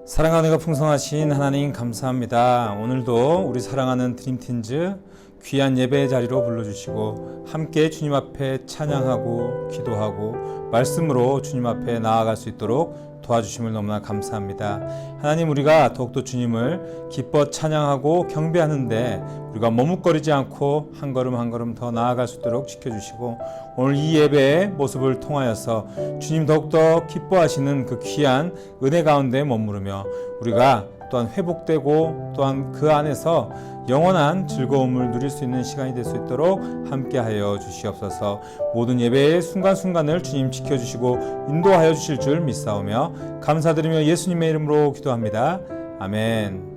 사랑과 은혜가 풍성하신 하나님 감사합니다. 오늘도 우리 사랑하는 드림틴즈 귀한 예배의 자리로 불러주시고 함께 주님 앞에 찬양하고 기도하고 말씀으로 주님 앞에 나아갈 수 있도록 도와주심을 너무나 감사합니다. 하나님, 우리가 더욱더 주님을 기뻐 찬양하고 경배하는데 우리가 머뭇거리지 않고 한 걸음 한 걸음 더 나아갈 수 있도록 지켜주시고, 오늘 이 예배의 모습을 통하여서 주님 더욱더 기뻐하시는 그 귀한 은혜 가운데 머무르며 우리가 또한 회복되고 또한 그 안에서 영원한 즐거움을 누릴 수 있는 시간이 될 수 있도록 함께하여 주시옵소서. 모든 예배의 순간순간을 주님 지켜주시고 인도하여 주실 줄 믿사오며 감사드리며 예수님의 이름으로 기도합니다. 아멘.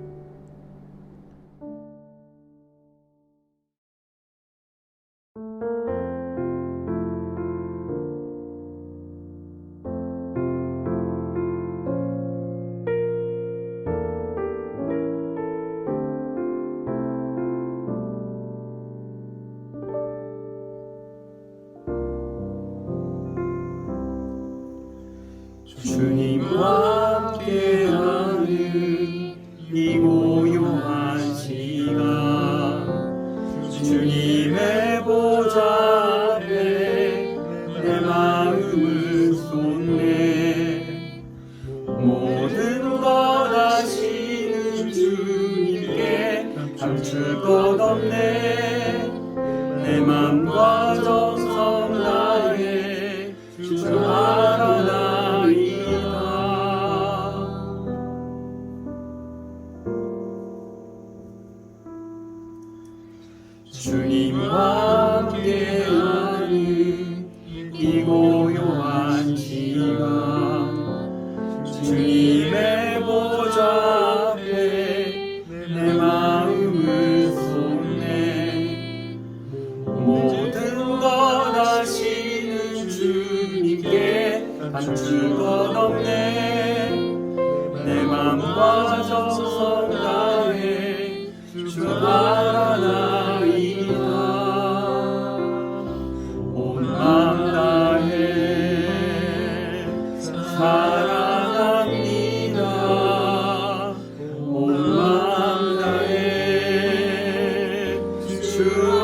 주님과 함께하는 이 고요한 시간, 주님의 보좌 앞에 내 마음을 쏟네. 모든 것 아시는 주님께 감출 것 없네. 내 맘과 정성 다해 주 알아나 주님과 함께하는 이 고요한 시간, 주님의 보좌 앞에 내 마음을 쏟네. 모든 것 아시는 주님께 감출 것 없네. 내 맘과 정성 다해 주 알아나 사랑합니다. 온 마음 다해 주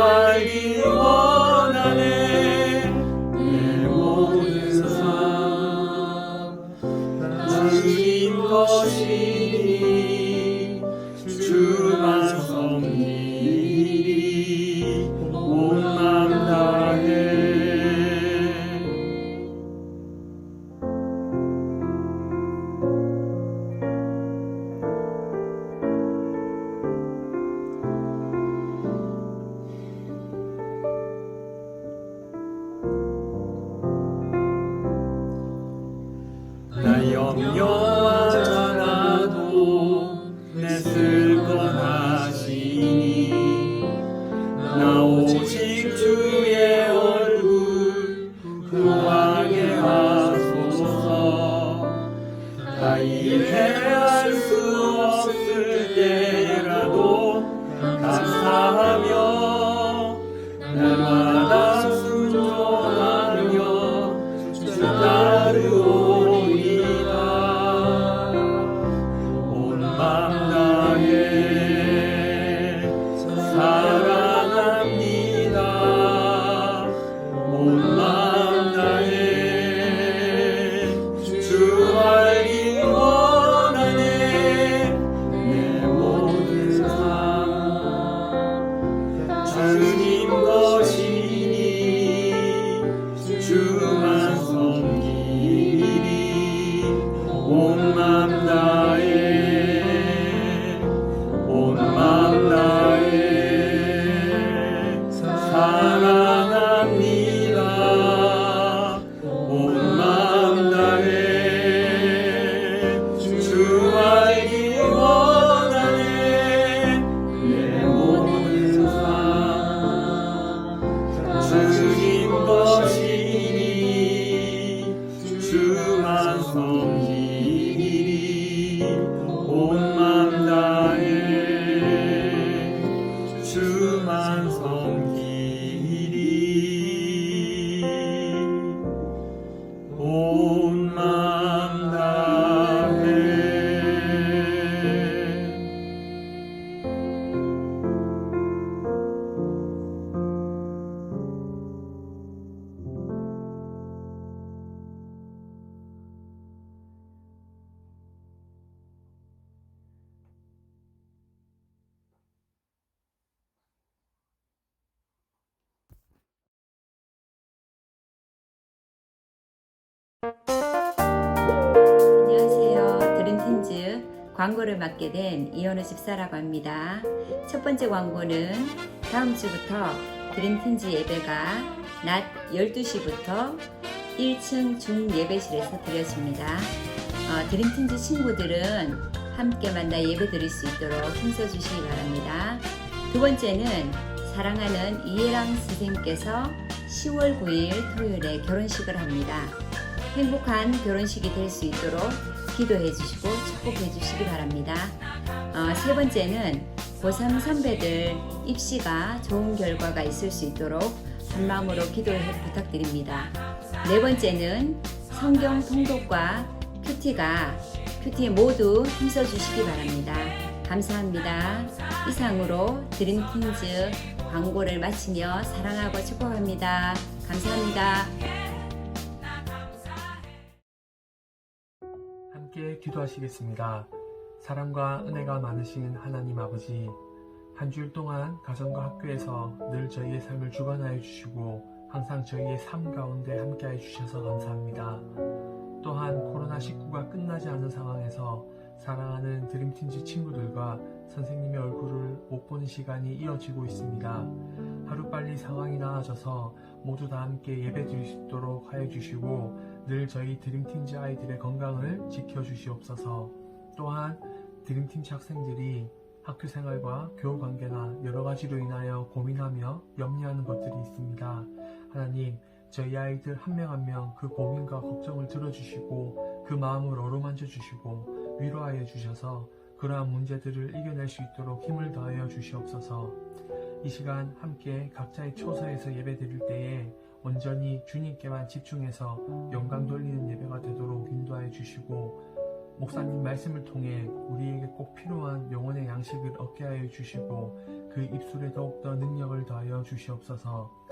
알기 원하네. 내 모든 삶 주님 것이니 주만 섬기리. 온 마음 다해 나 염려하지 않아도 내 쓸 것 아시니. 나 오직 주의 얼굴 구하게 하소서. 다 이해할 수 없을 때라도 감사하며 날마다 순종하며 주 따르오. 주님 것이니 주만 섬기리. 온 맘 다해 온 맘 다해 사랑합니다. 온 맘 다해 주 알기 원하네. 내 모든 삶 주만 섬기리 온 마음 다해 안녕하세요. 드림틴즈 광고를 맡게 된 이현우 집사라고 합니다. 첫 번째 광고는 다음 주부터 드림틴즈 예배가 낮 12시부터 1층 중예배실에서 드려집니다. 드림틴즈 친구들은 함께 만나 예배 드릴 수 있도록 힘써주시기 바랍니다. 두 번째는 사랑하는 이해랑 선생님께서 10월 9일 토요일에 결혼식을 합니다. 행복한 결혼식이 될 수 있도록 기도해 주시고 축복해 주시기 바랍니다. 세 번째는 고3 선배들 입시가 좋은 결과가 있을 수 있도록 한마음으로 기도해 부탁드립니다. 네 번째는 성경 통독과 큐티 모두 힘써 주시기 바랍니다. 감사합니다. 이상으로 드림틴즈 광고를 마치며 사랑하고 축복합니다. 감사합니다. 함께 기도하시겠습니다. 사랑과 은혜가 많으신 하나님 아버지, 한 주일 동안 가정과 학교에서 늘 저희의 삶을 주관하여 주시고 항상 저희의 삶 가운데 함께하여 주셔서 감사합니다. 또한 코로나19가 끝나지 않은 상황에서 사랑하는 드림틴즈 친구들과 선생님의 얼굴을 못 보는 시간이 이어지고 있습니다. 하루빨리 상황이 나아져서 모두 다 함께 예배드릴 수 있도록 하여 주시고 늘 저희 드림틴즈 아이들의 건강을 지켜주시옵소서. 또한 드림틴즈 학생들이 학교생활과 교우관계나 여러가지로 인하여 고민하며 염려하는 것들이 있습니다. 하나님, 저희 아이들 한 명 한 명 그 고민과 걱정을 들어주시고 그 마음을 어루만져 주시고 위로하여 주셔서 그러한 문제들을 이겨낼 수 있도록 힘을 더하여 주시옵소서. 이 시간 함께 각자의 처소에서 예배 드릴 때에 온전히 주님께만 집중해서 영광 돌리는 예배가 되도록 인도하여 주시고 목사님 말씀을 통해 우리에게 꼭 필요한 영혼의 양식을 얻게 하여 주시고 그 입술에 더욱더 능력을 더하여 주시옵소서.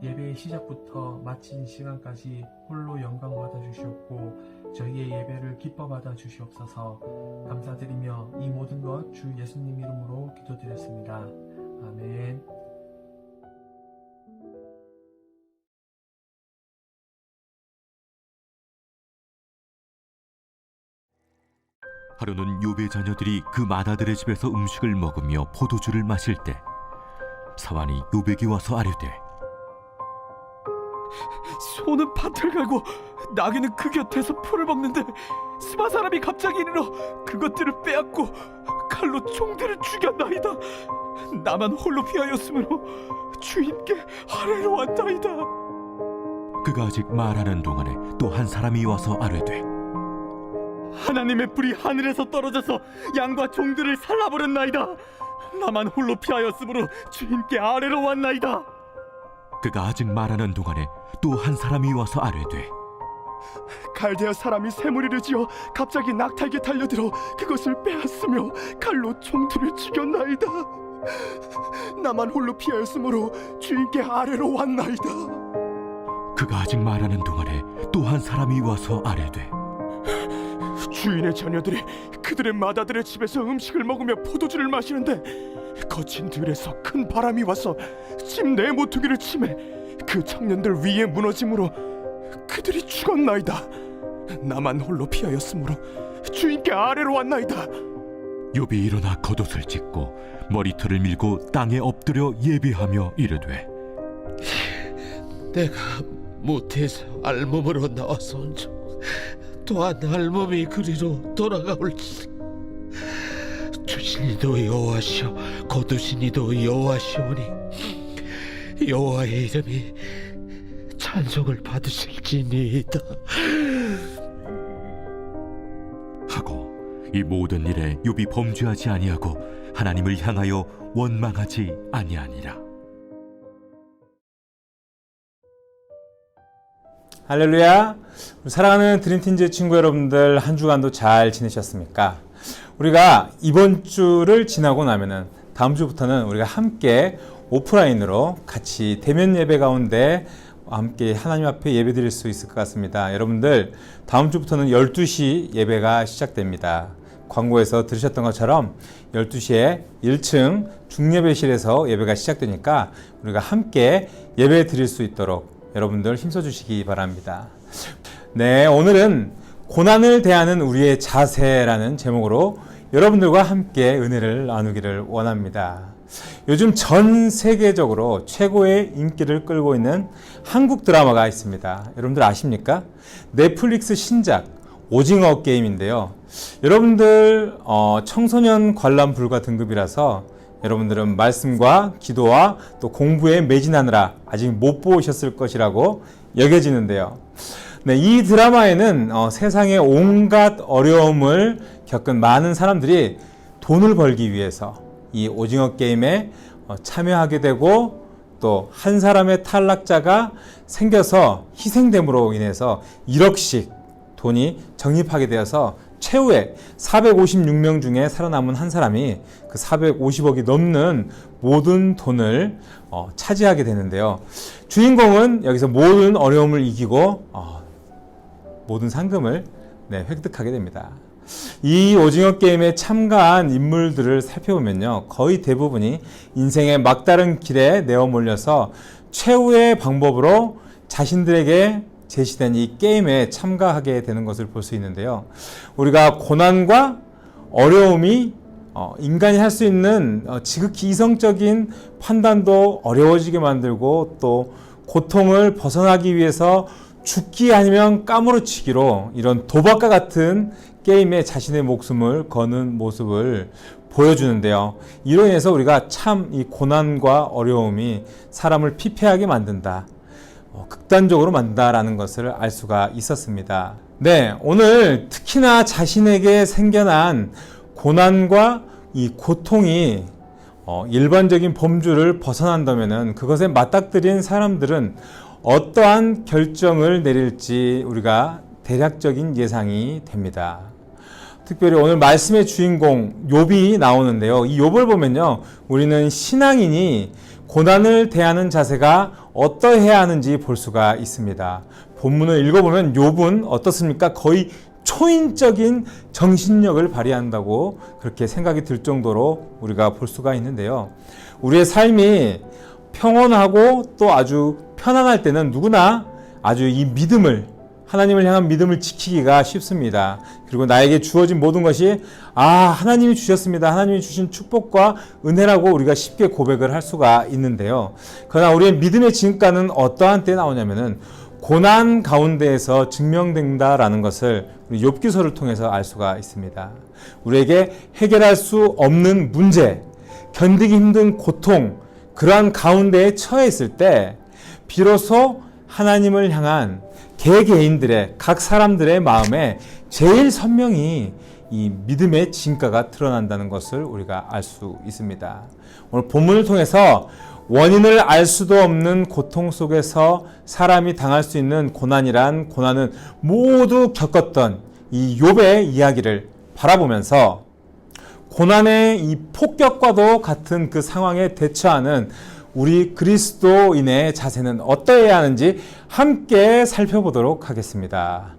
예배의 시작부터 마친 시간까지 홀로 영광 받아 주시옵고 저희의 예배를 기뻐 받아 주시옵소서. 감사드리며 이 모든 것 주 예수님 이름으로 기도드렸습니다. 아멘. 하루는 욥의 자녀들이 그 맏아들의 집에서 음식을 먹으며 포도주를 마실 때 사환이 욥에게 와서 아뢰되 소는 밭을 갈고 나귀는 그 곁에서 풀을 먹는데 스바 사람이 갑자기 이르러 그것들을 빼앗고 칼로 종들을 죽였나이다. 나만 홀로 피하였으므로 주인께 아뢰러 왔나이다. 그가 아직 말하는 동안에 또 한 사람이 와서 아뢰되 하나님의 불이 하늘에서 떨어져서 양과 종들을 살라버렸나이다. 나만 홀로 피하였으므로 주인께 아뢰러 왔나이다. 그가 아직 말하는 동안에 또 한 사람이 와서 아뢰되 갈대아 사람이 새무리를 지어 갑자기 낙타에게 달려들어 그것을 빼앗으며 칼로 종들을 죽였나이다. 나만 홀로 피하였으므로 주인께 아뢰러 왔나이다. 그가 아직 말하는 동안에 또 한 사람이 와서 아뢰되 주인의 자녀들이 그들의 맏아들의 집에서 음식을 먹으며 포도주를 마시는데 거친 들에서 큰 바람이 와서 집 내 모퉁이를 치매 그 청년들 위에 무너짐으로 그들이 죽었나이다. 나만 홀로 피하였으므로 주인께 아뢰러 왔나이다. 욥이 일어나 겉옷을 찢고 머리털을 밀고 땅에 엎드려 예배하며 이르되 내가 모태에서 알몸으로 나와서온즉 또한 알몸이 그리로 돌아가올지. 주신이도 여호와시오 거두신이도 여호와시오니 여호와의 이름이 찬송을 받으실지니이다 하고 이 모든 일에 욥이 범죄하지 아니하고 하나님을 향하여 원망하지 아니하니라. 할렐루야. 우리 사랑하는 드림틴즈 친구 여러분들, 한 주간도 잘 지내셨습니까? 우리가 이번 주를 지나고 나면은 다음 주부터는 우리가 함께 오프라인으로 같이 대면 예배 가운데 함께 하나님 앞에 예배 드릴 수 있을 것 같습니다. 여러분들, 다음 주부터는 12시 예배가 시작됩니다. 광고에서 들으셨던 것처럼 12시에 1층 중예배실에서 예배가 시작되니까 우리가 함께 예배 드릴 수 있도록 여러분들 힘써 주시기 바랍니다. 네, 오늘은 고난을 대하는 우리의 자세라는 제목으로 여러분들과 함께 은혜를 나누기를 원합니다. 요즘 전 세계적으로 최고의 인기를 끌고 있는 한국 드라마가 있습니다. 여러분들 아십니까? 넷플릭스 신작 오징어 게임인데요. 여러분들 청소년 관람 불가 등급이라서 여러분들은 말씀과 기도와 또 공부에 매진하느라 아직 못 보셨을 것이라고 여겨지는데요. 네, 이 드라마에는 세상의 온갖 어려움을 겪은 많은 사람들이 돈을 벌기 위해서 이 오징어 게임에 참여하게 되고 또 한 사람의 탈락자가 생겨서 희생됨으로 인해서 1억씩 돈이 적립하게 되어서 최후에 456명 중에 살아남은 한 사람이 그 450억이 넘는 모든 돈을 차지하게 되는데요. 주인공은 여기서 모든 어려움을 이기고 모든 상금을 획득하게 됩니다. 이 오징어 게임에 참가한 인물들을 살펴보면요, 거의 대부분이 인생의 막다른 길에 내어 몰려서 최후의 방법으로 자신들에게 제시된 이 게임에 참가하게 되는 것을 볼 수 있는데요. 우리가 고난과 어려움이 인간이 할 수 있는 지극히 이성적인 판단도 어려워지게 만들고 또 고통을 벗어나기 위해서 죽기 아니면 까무러치기로 이런 도박과 같은 게임에 자신의 목숨을 거는 모습을 보여주는데요. 이로 인해서 우리가 참 이 고난과 어려움이 사람을 피폐하게 만든다, 극단적으로 만든다라는 것을 알 수가 있었습니다. 네, 오늘 특히나 자신에게 생겨난 고난과 이 고통이 일반적인 범주를 벗어난다면은 그것에 맞닥뜨린 사람들은 어떠한 결정을 내릴지 우리가 대략적인 예상이 됩니다. 특별히 오늘 말씀의 주인공 욥이 나오는데요. 이 욥을 보면요, 우리는 신앙인이 고난을 대하는 자세가 어떠해야 하는지 볼 수가 있습니다. 본문을 읽어보면 욥은 어떻습니까? 거의 초인적인 정신력을 발휘한다고 그렇게 생각이 들 정도로 우리가 볼 수가 있는데요. 우리의 삶이 평온하고 또 아주 편안할 때는 누구나 아주 이 믿음을, 하나님을 향한 믿음을 지키기가 쉽습니다. 그리고 나에게 주어진 모든 것이 하나님이 주셨습니다, 하나님이 주신 축복과 은혜라고 우리가 쉽게 고백을 할 수가 있는데요. 그러나 우리의 믿음의 진가는 어떠한 때에 나오냐면은 고난 가운데에서 증명된다라는 것을 우리 욥기서를 통해서 알 수가 있습니다. 우리에게 해결할 수 없는 문제, 견디기 힘든 고통, 그러한 가운데에 처해 있을 때 비로소 하나님을 향한 개개인들의, 각 사람들의 마음에 제일 선명히 이 믿음의 진가가 드러난다는 것을 우리가 알 수 있습니다. 오늘 본문을 통해서 원인을 알 수도 없는 고통 속에서 사람이 당할 수 있는 고난이란 고난은 모두 겪었던 이 욥의 이야기를 바라보면서 고난의 이 폭격과도 같은 그 상황에 대처하는 우리 그리스도인의 자세는 어떠해야 하는지 함께 살펴보도록 하겠습니다.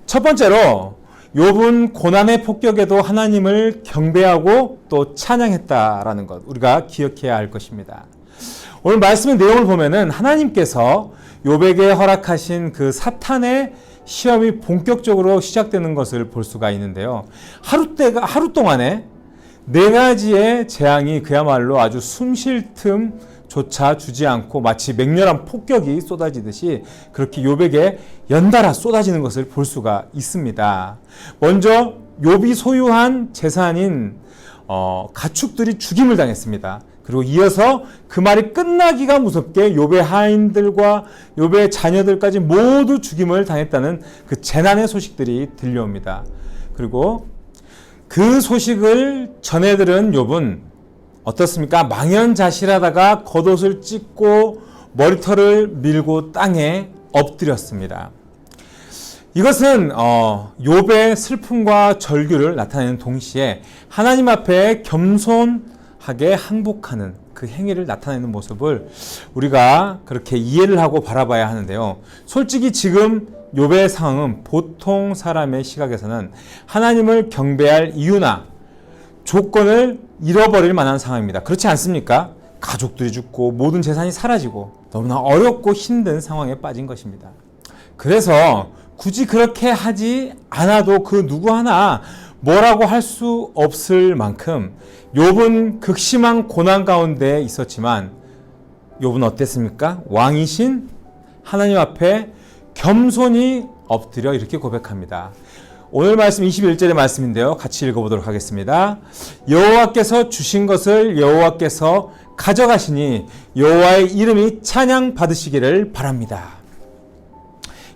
첫 번째로 욥은 고난의 폭격에도 하나님을 경배하고 또 찬양했다라는 것, 우리가 기억해야 할 것입니다. 오늘 말씀의 내용을 보면은 하나님께서 욥에게 허락하신 그 사탄의 시험이 본격적으로 시작되는 것을 볼 수가 있는데요. 하루 동안에 4가지의 재앙이 그야말로 아주 숨 쉴 틈조차 주지 않고 마치 맹렬한 폭격이 쏟아지듯이 그렇게 욥에게 연달아 쏟아지는 것을 볼 수가 있습니다. 먼저 욥이 소유한 재산인 가축들이 죽임을 당했습니다. 그리고 이어서 그 말이 끝나기가 무섭게 욥의 하인들과 욥의 자녀들까지 모두 죽임을 당했다는 그 재난의 소식들이 들려옵니다. 그리고 그 소식을 전해 들은 욥은 어떻습니까? 망연자실하다가 겉옷을 찢고 머리털을 밀고 땅에 엎드렸습니다. 이것은 욥의 슬픔과 절규를 나타내는 동시에 하나님 앞에 겸손하게 항복하는 그 행위를 나타내는 모습을 우리가 그렇게 이해를 하고 바라봐야 하는데요. 솔직히 지금 욥의 상황은 보통 사람의 시각에서는 하나님을 경배할 이유나 조건을 잃어버릴 만한 상황입니다. 그렇지 않습니까? 가족들이 죽고 모든 재산이 사라지고 너무나 어렵고 힘든 상황에 빠진 것입니다. 그래서 굳이 그렇게 하지 않아도 그 누구 하나 뭐라고 할 수 없을 만큼 욥은 극심한 고난 가운데 있었지만 욥은 어땠습니까? 왕이신 하나님 앞에 겸손히 엎드려 이렇게 고백합니다. 오늘 말씀 21절의 말씀인데요. 같이 읽어보도록 하겠습니다. 여호와께서 주신 것을 여호와께서 가져가시니 여호와의 이름이 찬양 받으시기를 바랍니다.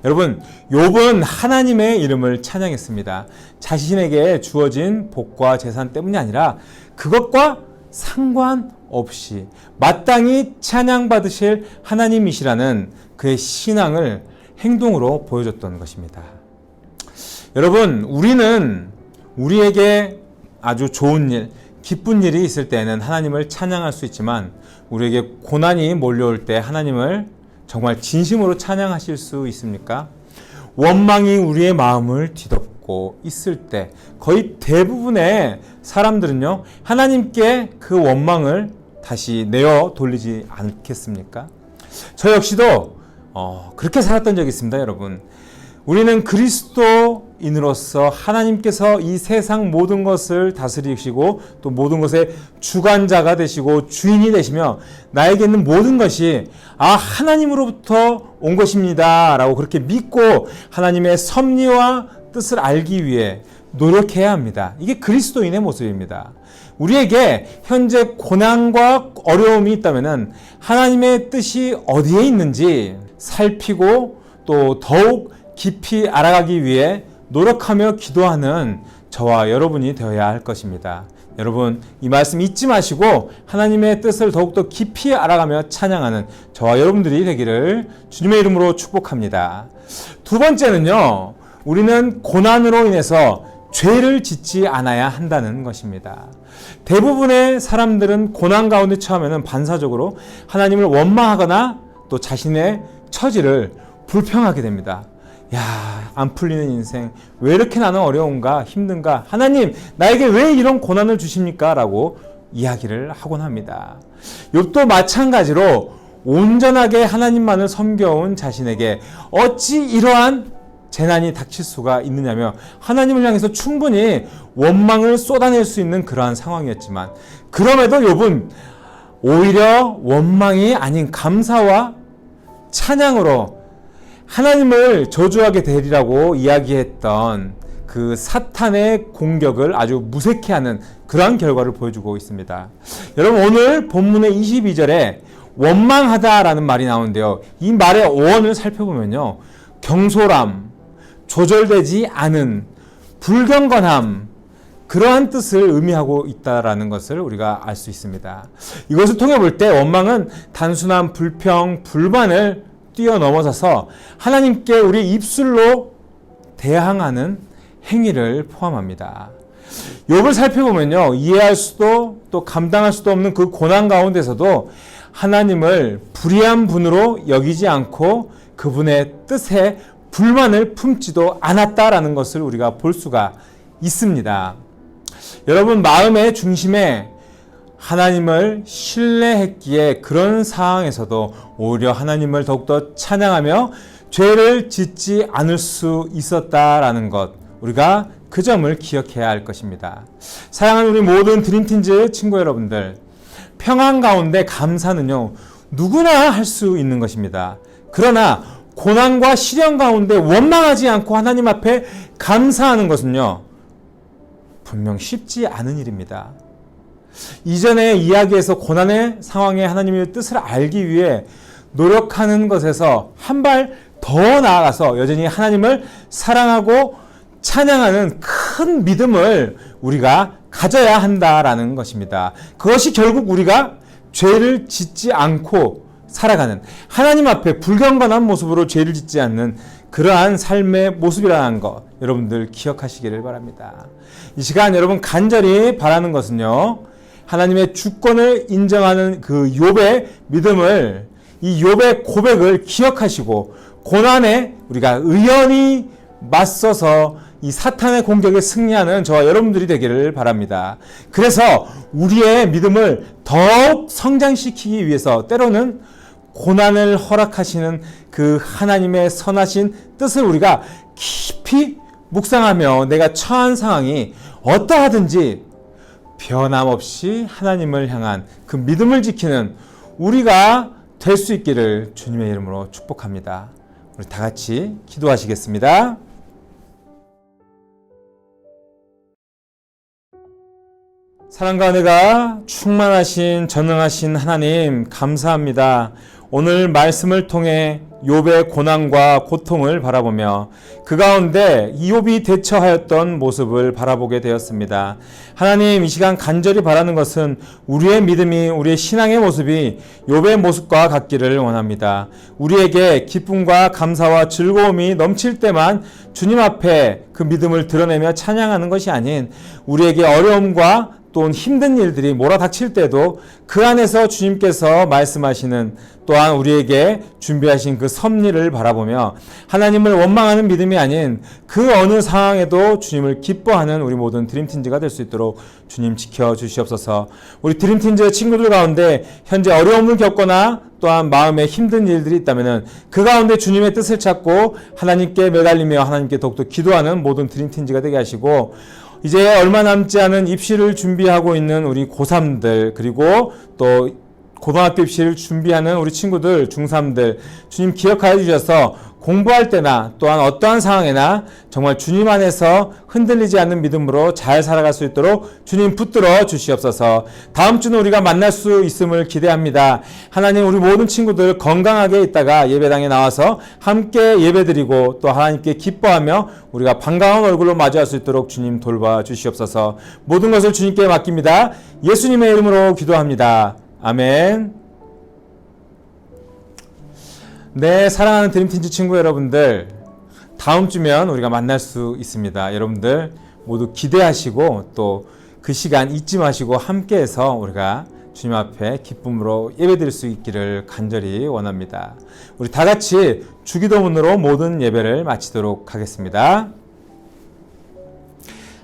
여러분, 욥은 하나님의 이름을 찬양했습니다. 자신에게 주어진 복과 재산 때문이 아니라 그것과 상관없이 마땅히 찬양받으실 하나님이시라는 그의 신앙을 행동으로 보여줬던 것입니다. 여러분, 우리는 우리에게 아주 좋은 일, 기쁜 일이 있을 때는 하나님을 찬양할 수 있지만 우리에게 고난이 몰려올 때 하나님을 정말 진심으로 찬양하실 수 있습니까? 원망이 우리의 마음을 뒤덮고 있을 때 거의 대부분의 사람들은요, 하나님께 그 원망을 다시 내어 돌리지 않겠습니까? 저 역시도 그렇게 살았던 적이 있습니다, 여러분. 우리는 그리스도인으로서 하나님께서 이 세상 모든 것을 다스리시고 또 모든 것의 주관자가 되시고 주인이 되시며 나에게 있는 모든 것이 하나님으로부터 온 것입니다 라고 그렇게 믿고 하나님의 섭리와 뜻을 알기 위해 노력해야 합니다. 이게 그리스도인의 모습입니다. 우리에게 현재 고난과 어려움이 있다면 하나님의 뜻이 어디에 있는지 살피고 또 더욱 깊이 알아가기 위해 노력하며 기도하는 저와 여러분이 되어야 할 것입니다. 여러분, 이 말씀 잊지 마시고 하나님의 뜻을 더욱더 깊이 알아가며 찬양하는 저와 여러분들이 되기를 주님의 이름으로 축복합니다. 두 번째는요, 우리는 고난으로 인해서 죄를 짓지 않아야 한다는 것입니다. 대부분의 사람들은 고난 가운데 처하면 반사적으로 하나님을 원망하거나 또 자신의 처지를 불평하게 됩니다. 안 풀리는 인생, 왜 이렇게 나는 어려운가, 힘든가, 하나님 나에게 왜 이런 고난을 주십니까? 라고 이야기를 하곤 합니다. 욥도 마찬가지로 온전하게 하나님만을 섬겨온 자신에게 어찌 이러한 재난이 닥칠 수가 있느냐며 하나님을 향해서 충분히 원망을 쏟아낼 수 있는 그러한 상황이었지만 그럼에도 욥은 오히려 원망이 아닌 감사와 찬양으로 하나님을 저주하게 되리라고 이야기했던 그 사탄의 공격을 아주 무색해 하는 그러한 결과를 보여주고 있습니다. 여러분, 오늘 본문의 22절에 원망하다라는 말이 나오는데요. 이 말의 어원을 살펴보면요, 경솔함, 조절되지 않은, 불경건함, 그러한 뜻을 의미하고 있다라는 것을 우리가 알 수 있습니다. 이것을 통해 볼 때 원망은 단순한 불평, 불만을 뛰어넘어서서 하나님께 우리 입술로 대항하는 행위를 포함합니다. 욥을 살펴보면요, 이해할 수도 또 감당할 수도 없는 그 고난 가운데서도 하나님을 불의한 분으로 여기지 않고 그분의 뜻에 불만을 품지도 않았다라는 것을 우리가 볼 수가 있습니다. 여러분, 마음의 중심에 하나님을 신뢰했기에 그런 상황에서도 오히려 하나님을 더욱더 찬양하며 죄를 짓지 않을 수 있었다라는 것, 우리가 그 점을 기억해야 할 것입니다. 사랑하는 우리 모든 드림틴즈 친구 여러분들, 평안 가운데 감사는요, 누구나 할 수 있는 것입니다. 그러나 고난과 시련 가운데 원망하지 않고 하나님 앞에 감사하는 것은요, 분명 쉽지 않은 일입니다. 이전의 이야기에서 고난의 상황에 하나님의 뜻을 알기 위해 노력하는 것에서 한 발 더 나아가서 여전히 하나님을 사랑하고 찬양하는 큰 믿음을 우리가 가져야 한다라는 것입니다. 그것이 결국 우리가 죄를 짓지 않고 살아가는, 하나님 앞에 불경건한 모습으로 죄를 짓지 않는 그러한 삶의 모습이라는 것, 여러분들 기억하시기를 바랍니다. 이 시간 여러분 간절히 바라는 것은요, 하나님의 주권을 인정하는 그 욥의 믿음을, 이 욥의 고백을 기억하시고 고난에 우리가 의연히 맞서서 이 사탄의 공격에 승리하는 저와 여러분들이 되기를 바랍니다. 그래서 우리의 믿음을 더욱 성장시키기 위해서 때로는 고난을 허락하시는 그 하나님의 선하신 뜻을 우리가 깊이 묵상하며 내가 처한 상황이 어떠하든지 변함없이 하나님을 향한 그 믿음을 지키는 우리가 될 수 있기를 주님의 이름으로 축복합니다. 우리 다 같이 기도하시겠습니다. 사랑과 은혜가 충만하신 전능하신 하나님 감사합니다. 오늘 말씀을 통해 욥의 고난과 고통을 바라보며 그 가운데 욥이 대처하였던 모습을 바라보게 되었습니다. 하나님, 이 시간 간절히 바라는 것은 우리의 믿음이, 우리의 신앙의 모습이 욥의 모습과 같기를 원합니다. 우리에게 기쁨과 감사와 즐거움이 넘칠 때만 주님 앞에 그 믿음을 드러내며 찬양하는 것이 아닌, 우리에게 어려움과 또 힘든 일들이 몰아닥칠 때도 그 안에서 주님께서 말씀하시는, 또한 우리에게 준비하신 그 섭리를 바라보며 하나님을 원망하는 믿음이 아닌 그 어느 상황에도 주님을 기뻐하는 우리 모든 드림틴즈가 될 수 있도록 주님 지켜주시옵소서. 우리 드림틴즈 친구들 가운데 현재 어려움을 겪거나 또한 마음에 힘든 일들이 있다면 그 가운데 주님의 뜻을 찾고 하나님께 매달리며 하나님께 더욱더 기도하는 모든 드림틴즈가 되게 하시고, 이제 얼마 남지 않은 입시를 준비하고 있는 우리 고3들, 그리고 또 고등학교 입시를 준비하는 우리 친구들, 중3들, 주님 기억하여 주셔서 공부할 때나 또한 어떠한 상황에나 정말 주님 안에서 흔들리지 않는 믿음으로 잘 살아갈 수 있도록 주님 붙들어 주시옵소서. 다음 주는 우리가 만날 수 있음을 기대합니다. 하나님, 우리 모든 친구들 건강하게 있다가 예배당에 나와서 함께 예배드리고 또 하나님께 기뻐하며 우리가 반가운 얼굴로 맞이할 수 있도록 주님 돌봐 주시옵소서. 모든 것을 주님께 맡깁니다. 예수님의 이름으로 기도합니다. 아멘. 네, 사랑하는 드림틴즈 친구 여러분들, 다음 주면 우리가 만날 수 있습니다. 여러분들 모두 기대하시고 또 그 시간 잊지 마시고 함께해서 우리가 주님 앞에 기쁨으로 예배드릴 수 있기를 간절히 원합니다. 우리 다 같이 주기도문으로 모든 예배를 마치도록 하겠습니다.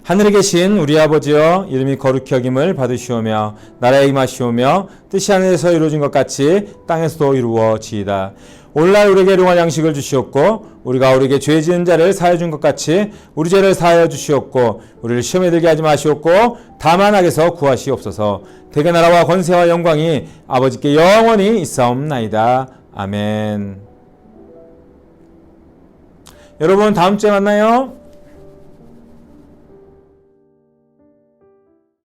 하늘에 계신 우리 아버지여, 이름이 거룩히 여김을 받으시오며 나라에 임하시오며 뜻이 하늘에서 이루어진 것 같이 땅에서도 이루어지이다. 오늘날 우리에게 일용할 양식을 주시옵고 우리가 우리에게 죄 지은 자를 사하여 준 것 같이 우리 죄를 사하여 주시옵고 우리를 시험에 들게 하지 마시옵고 다만 악에서 구하시옵소서. 대개 나라와 권세와 영광이 아버지께 영원히 있사옵나이다. 아멘. 여러분, 다음 주에 만나요.